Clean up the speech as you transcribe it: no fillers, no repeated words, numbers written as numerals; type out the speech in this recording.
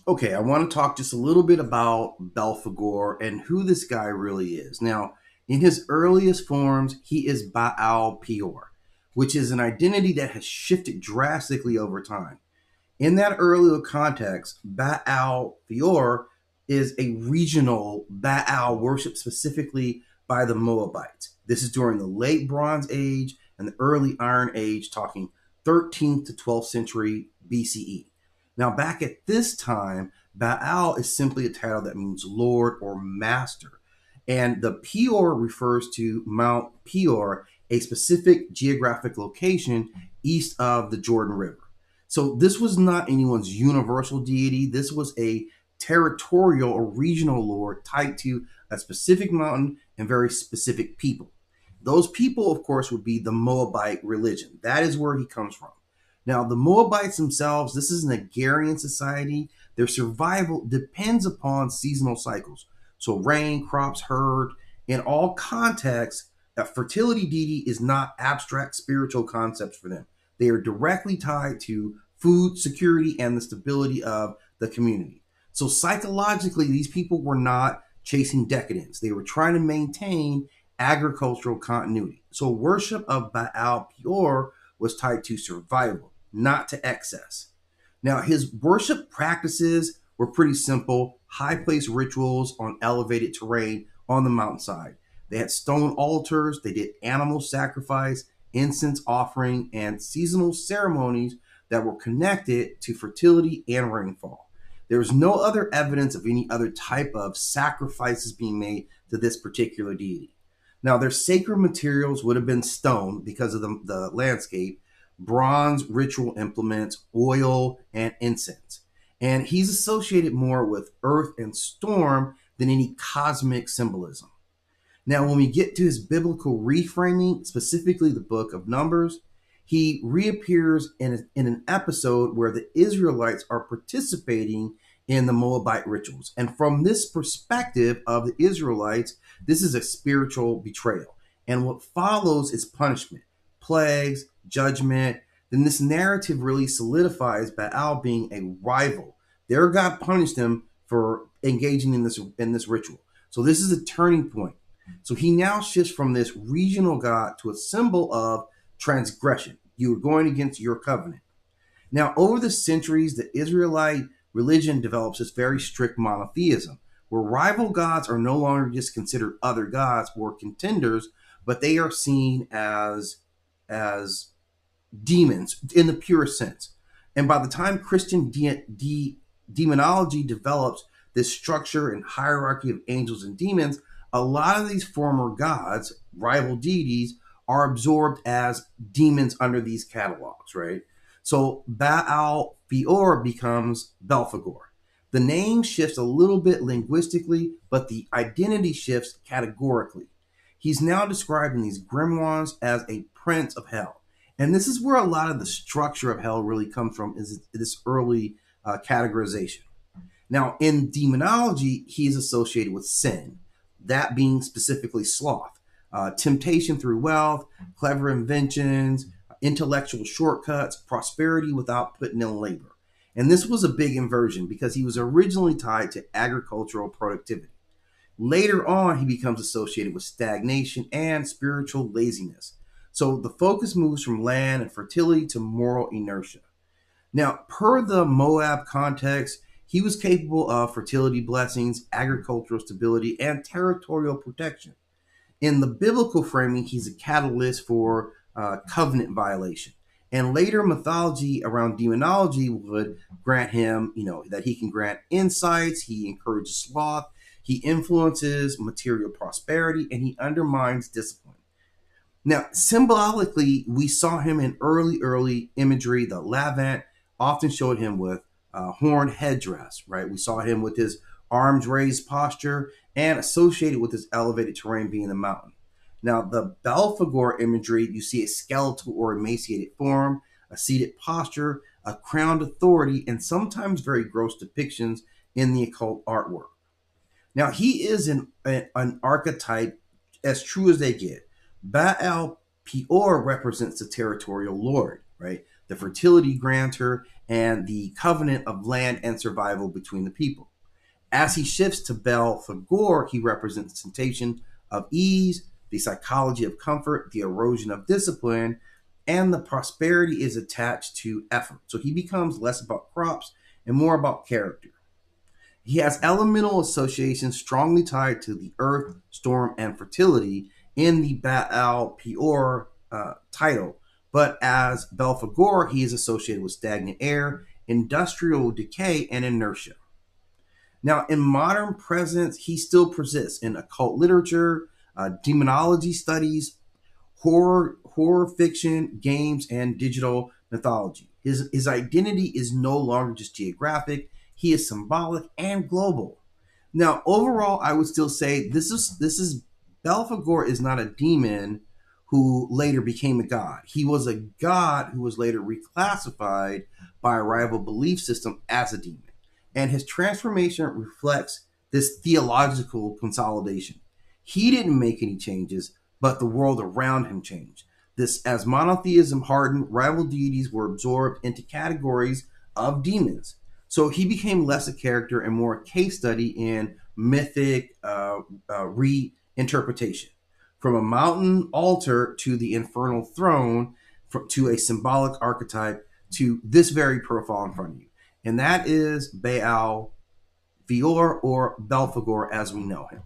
Okay, I want to talk just a little bit about Belphegor and who this guy really is. Now, in his earliest forms, he is Baal-Peor, which is an identity that has shifted drastically over time. In that earlier context, Baal-Peor is a regional Baal worship specifically by the Moabites. This is during the late Bronze Age and the early Iron Age, talking 13th to 12th century BCE. Now, back at this time, Baal is simply a title that means Lord or Master. And the Peor refers to Mount Peor, a specific geographic location east of the Jordan River. So this was not anyone's universal deity. This was a territorial or regional lord tied to a specific mountain and very specific people. Those people, of course, would be the Moabite religion. That is where he comes from. Now, the Moabites themselves, this is an agrarian society. Their survival depends upon seasonal cycles. So, rain, crops, herd, in all contexts, a fertility deity is not abstract spiritual concepts for them. They are directly tied to food security and the stability of the community. So, psychologically, these people were not chasing decadence, they were trying to maintain agricultural continuity. So, worship of Baal Peor was tied to survival, not to excess. Now, his worship practices were pretty simple: high place rituals on elevated terrain on the mountainside. They had stone altars, they did animal sacrifice, incense offering, and seasonal ceremonies that were connected to fertility and rainfall. There was no other evidence of any other type of sacrifices being made to this particular deity. Now, their sacred materials would have been stone because of the landscape, bronze ritual implements, oil, and incense. And he's associated more with earth and storm than any cosmic symbolism. Now, when we get to his biblical reframing, specifically the book of Numbers, he reappears in an episode where the Israelites are participating in the Moabite rituals. And from this perspective of the Israelites, this is a spiritual betrayal. And what follows is punishment, plagues, judgment. Then this narrative really solidifies Baal being a rival. Their God punished them for engaging in this ritual. So this is a turning point. So he now shifts from this regional God to a symbol of transgression. You are going against your covenant. Now, over the centuries, the Israelite religion develops this very strict monotheism, where rival gods are no longer just considered other gods or contenders, but they are seen as demons in the purest sense. And by the time Christian demonology develops this structure and hierarchy of angels and demons, a lot of these former gods, rival deities, are absorbed as demons under these catalogs, right? So Baal Peor becomes Belphegor. The name shifts a little bit linguistically, but the identity shifts categorically. He's now described in these grimoires as a prince of hell. And this is where a lot of the structure of hell really comes from, is this early categorization. Now, in demonology, he is associated with sin, that being specifically sloth, temptation through wealth, clever inventions, intellectual shortcuts, prosperity without putting in labor. And this was a big inversion because he was originally tied to agricultural productivity. Later on, he becomes associated with stagnation and spiritual laziness. So the focus moves from land and fertility to moral inertia. Now, per the Moab context, he was capable of fertility blessings, agricultural stability, and territorial protection. In the biblical framing, he's a catalyst for covenant violation. And later mythology around demonology would grant him, that he can grant insights, he encourages sloth, he influences material prosperity, and he undermines discipline. Now, symbolically, we saw him in early imagery. The Levant often showed him with horned headdress, right? We saw him with his arms raised posture and associated with his elevated terrain being the mountain. Now, the Belphegor imagery, you see a skeletal or emaciated form, a seated posture, a crowned authority, and sometimes very gross depictions in the occult artwork. Now, he is an archetype as true as they get. Baal Peor represents the territorial lord, right? The fertility grantor, and the covenant of land and survival between the people. As he shifts to Belphegor, he represents temptation of ease, the psychology of comfort, the erosion of discipline, and the prosperity is attached to effort. So he becomes less about crops and more about character. He has elemental associations strongly tied to the earth, storm, and fertility in the Baal-Peor title. But as Belphegor, he is associated with stagnant air, industrial decay, and inertia. Now, in modern presence, he still persists in occult literature, demonology studies, horror fiction, games, and digital mythology. His identity is no longer just geographic; he is symbolic and global. Now, overall, I would still say this is Belphegor is not a demon who later became a god. He was a god who was later reclassified by a rival belief system as a demon. And his transformation reflects this theological consolidation. He didn't make any changes, but the world around him changed. This, as monotheism hardened, rival deities were absorbed into categories of demons. So he became less a character and more a case study in mythic reinterpretation. From a mountain altar to the infernal throne, to a symbolic archetype, to this very profile in front of you. And that is Baal-Peor or Belphegor as we know him.